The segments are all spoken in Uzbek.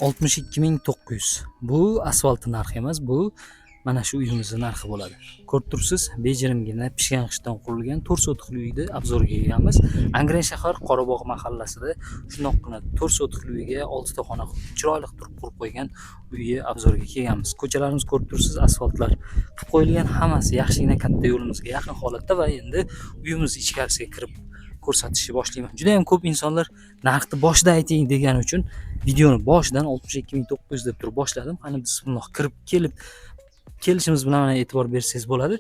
62.900. Bu asfalt narxi emas, bu mana shu uyimizning narxi bo'ladi. Ko'rib turibsiz, bejirimgina pishgan qishdan qurilgan 4 sotixli uyni obzorga kelganmiz. Angren shahar Qorabog' mahallasida shundoqqina 4 sotixli uyga 6 ta xona chiroyli qilib qurib qo'ygan uyga obzorga kelganmiz. Ko'chalarimiz ko'rib turibsiz, asfaltlar qilib qo'yilgan, hammasi yaxshigina katta yo'limizga yaqin holatda va endi uyimiz ichkarisiga kirib ko'rsatishni boshlayman. Juda ham ko'p insonlar narxni boshida ayting degani uchun videoni boshidan 62.900 deb turib boshladim. Qani biz bundoq kirib kelishimiz bilan mana e'tibor bersangiz bo'ladi.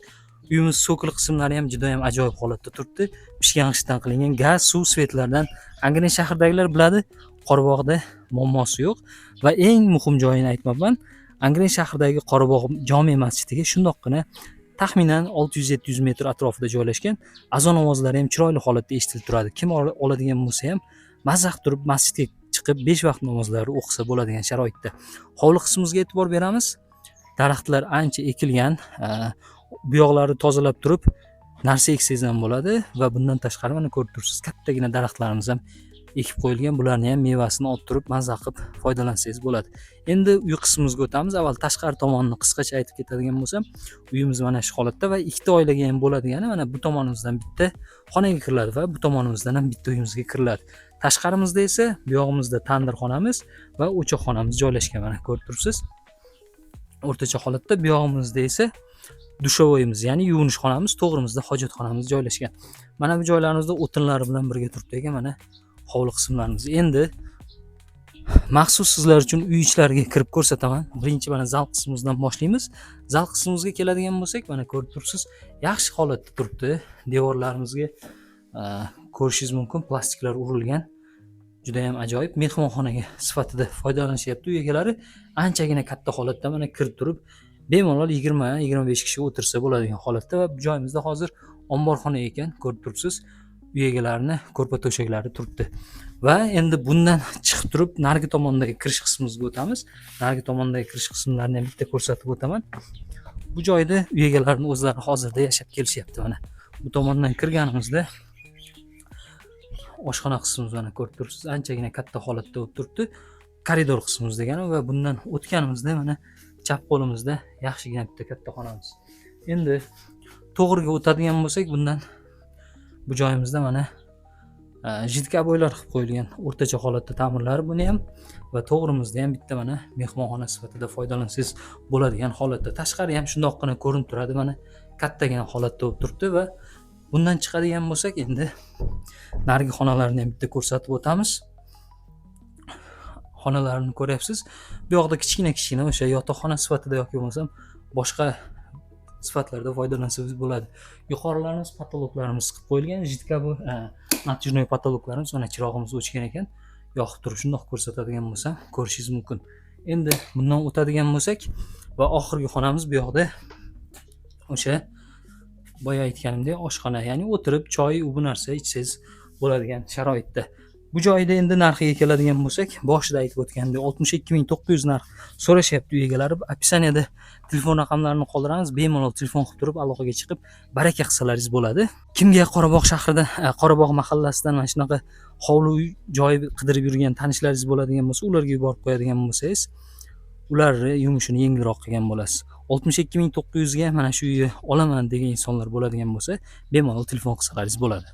Uyimiz so'kil qismlari ham juda ham ajoyib holatda turibdi. Pishgan qishdan qilingan gaz, suv, svetlardan Angren shahardagilar biladi. Qorabog'da muammosi yo'q va eng muhim joyini aytmoqman. Angren shahridagi Qorabog' jome masjidiga shundoqqina taxminan 600-700 metr atrofida joylashgan. Azon ovozlari ham chiroyli holatda eshitilib turadi. Kim oladigan bo'lsa ham mazza turib masjidga chiqib 5 vaqt namozlarini o'qisa bo'ladigan sharoitda. Hovli qismimizga e'tibor beramiz. Daraxtlar ancha ekilgan, bu yoqlarni tozalab turib narsa eksangiz ham bo'ladi va bundan tashqari mana ko'rib turibsiz, kattagina daraxtlarimiz ham ekib qo'yilgan. Bularni ham mevasini olib turib mazza qilib foydalansangiz bo'ladi. Endi uy qismimizga o'tamiz. Avval tashqari tomonini qisqacha aytib ketadigan bo'lsam, uyimiz mana shu holatda va ikkita oilaga ham bo'ladigani mana bu tomonimizdan bitta xonaga kiriladi va bu tomonimizdan ham bitta uyimizga kiriladi. Tashqarimizda esa bu yog'imizda tandir xonamiz va o'choq xonamiz joylashgan. Mana ko'rib turibsiz. O'rtacha holatda bu yog'imizda esa dushovoyimiz, ya'ni yuvinish xonamiz, to'g'rimizda hojatxonamiz joylashgan. Mana bu joylarimizda o'tinlari bilan birga turibdi ekan, mana hovli qismlarimiz. Endi maxsus sizlar uchun uy ichlariga kirib ko'rsataman. Birinchi mana zal qismimizdan boshlaymiz. Zal qismimizga keladigan bo'lsak, mana ko'rib turibsiz, yaxshi holatda turibdi. Devorlarimizga ko'rishingiz mumkin, plastiklar urilgan. Juda ham ajoyib mehmonxonaga sifatida foydalanishyapti. Uy egalari anchagina katta holatda mana kirib turib, bemalol 20-25 kishi o'tirsa bo'ladigan holatda va bu joyimizda hozir omborxona ekan, ko'rib turibsiz. Uy egalarini ko'rpa to'shaklari turibdi. Va endi bundan chiqib turib narigi tomondagi kirish qismimizga o'tamiz. Narigi tomondagi kirish qismlarini ham bitta ko'rsatib o'taman. Bu joyda uy egalarining o'zlari hozirda yashab kelishyapti mana. Bu tomondan kirganimizda oshxona qismimiz mana ko'rib turibsiz, anchagina katta holatda o'tiribdi. Koridor qismimiz degani va bundan o'tganimizda mana chap qo'limizda yaxshigina bitta katta xonamiz. Endi to'g'riga o'tadigan bo'lsak, bundan bu joyimizda mana jidkaboylar qilib qo'yilgan o'rtacha holatda ta'mirlari buni ham va to'g'rimizda ham bitta mana mehmonxona sifatida foydalansangiz bo'ladigan holatda. Tashqari ham shundoqqina ko'rinib turadi, mana kattagina holatda bo'lib turibdi va bundan chiqadigan bo'lsak, endi narigi xonalarni ham bitta ko'rsatib o'tamiz. Xonalarni ko'ryapsiz. Bu yoqda kichkina o'sha yotoqxona sifatida yoki bo'lmasam boshqa sifatlarda foydalansangiz bo'ladi. Yuqorilarimiz patologlarimiz qilib qo'yilgan, jidkaboy, natijnoy patologlarimiz mana chirog'imiz o'chgan ekan. Yoqib turib shundoq ko'rsatadigan bo'lsam, ko'rishingiz mumkin. Endi bundan o'tadigan bo'lsak va oxirgi xonamiz bu yoqda o'sha boya aytganimdek oshxona, ya'ni o'tirib choy u bu narsa ichsangiz bo'ladigan sharoitda. Bu joyda endi narxiga keladigan bo'lsak, boshida aytib o'tgandek 62.900 narx so'rashyapti uy egalari. Opisaniyada telefon raqamlarini qoldiramiz. Bemalol telefon qilib turib aloqaga chiqib baraka qilsalaringiz bo'ladi. Kimga Qorabog' shahrida, Qorabog' mahallasidan mana shunaqa hovli uy joy qidirib yurgan tanishlaringiz bo'ladigan bo'lsa, ularga yuborib qo'yadigan bo'lsangiz, ularni yumushini yengilroq qilgan bo'lasiz. 62.900 ga mana shu uyni olaman degan insonlar bo'ladigan bo'lsa, bemalol telefon qilsalaringiz bo'ladi.